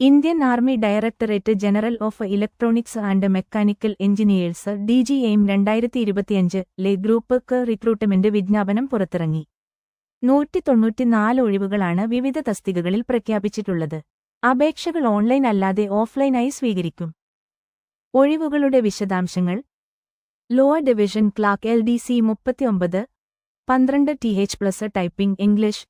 Indian army directorate general of electronics and mechanical engineers DGAIM 2025 group ക്ക് recruitment വിജ്ഞാപനം പുറത്തിറങ്ങി. 194 ഒഴിവുകളാണ് വിവിധ തസ്തികകളിൽ പ്രഖ്യാപിച്ചിട്ടുള്ളത്. അപേക്ഷകൾ ഓൺലൈൻ അല്ലാതെ ഓഫ്ലൈനായി സ്വീകരിക്കും. ഒഴിവുകളുടെ വിശദാംശങ്ങൾ: lower division clerk LDC 39, 12 TH+ typing English,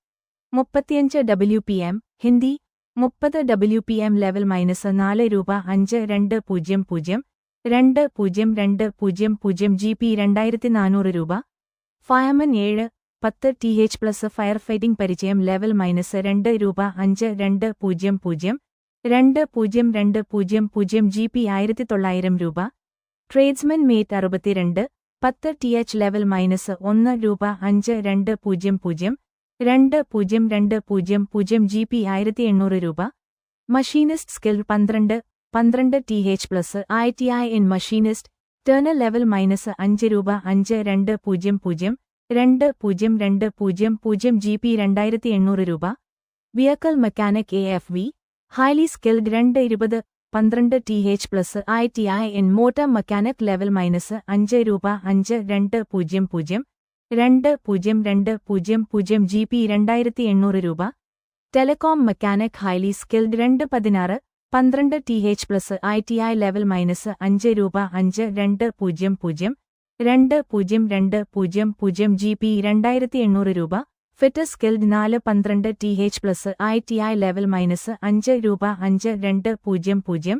35 WPM Hindi, 30 WPM level -4 രൂപ 5200 202000 GP 2400 രൂപ. ഫയർമാൻ 7, 10 TH+ ഫയർ ഫൈറ്റിംഗ് പരിചയം ലെവൽ -2 രൂപ 5200 202000 GP 1900 രൂപ. ട്രേഡ്സ്മാൻ മേറ്റ് 62, 10 TH ലെവൽ -1 രൂപ 5200 202000 GP 1800 രൂപ. Machinist skill 12 TH+ ITI in machinist, turner level -5 രൂപ 5200 202000 GP 2800 രൂപ. Vehicle mechanic AFV highly skilled 12 TH+ ITI in motor mechanic level -5 രൂപ 5200 202000 GP 2800 രൂപ. Telecom mechanic highly skilled 12 TH+ ITI level -5 രൂപ 5200 202000 GP 2800 രൂപ. Fitter skilled 12 TH+ ITI level -5 രൂപ 5200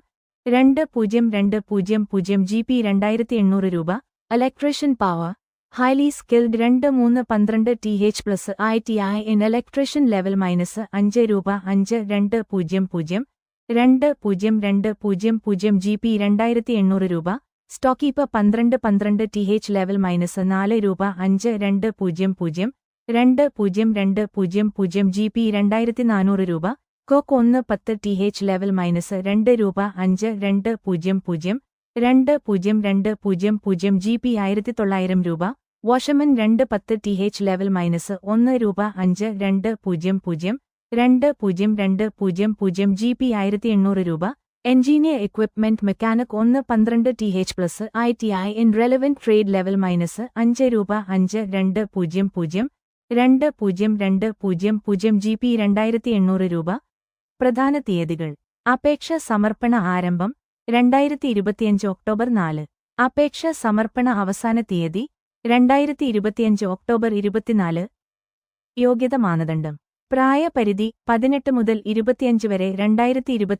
202000 GP 2800 രൂപ. Electrician power highly skilled 12 TH+ ITI in electrician level -5 രൂപ 5200 202000 GP 2800 രൂപ. Stock keeper 12 TH level -4 രൂപ 5200 202000 GP 2400 രൂപ. കോക്ക് 1 10 TH ലെവൽ -2 രൂപ 5200 202000 GP 1900 രൂപ. വാഷർമാൻ 2 10 TH ലെവൽ -1 രൂപ 5200 202000 GP 1800 രൂപ. Engineer equipment mechanic 1 12 TH+ ITI in relevant trade level -5 രൂപ 5200 202000 GP 2800 രൂപ. പ്രധാന തീയതികൾ: അപേക്ഷ സമർപ്പണ ആരംഭം 2025 ഒക്ടോബർ 4. അപേക്ഷ സമർപ്പണ അവസാന തീയതി 2025 ഒക്ടോബർ 24. യോഗ്യത മാനദണ്ഡം: പ്രായപരിധി 18 മുതൽ 25 വരെ. 2025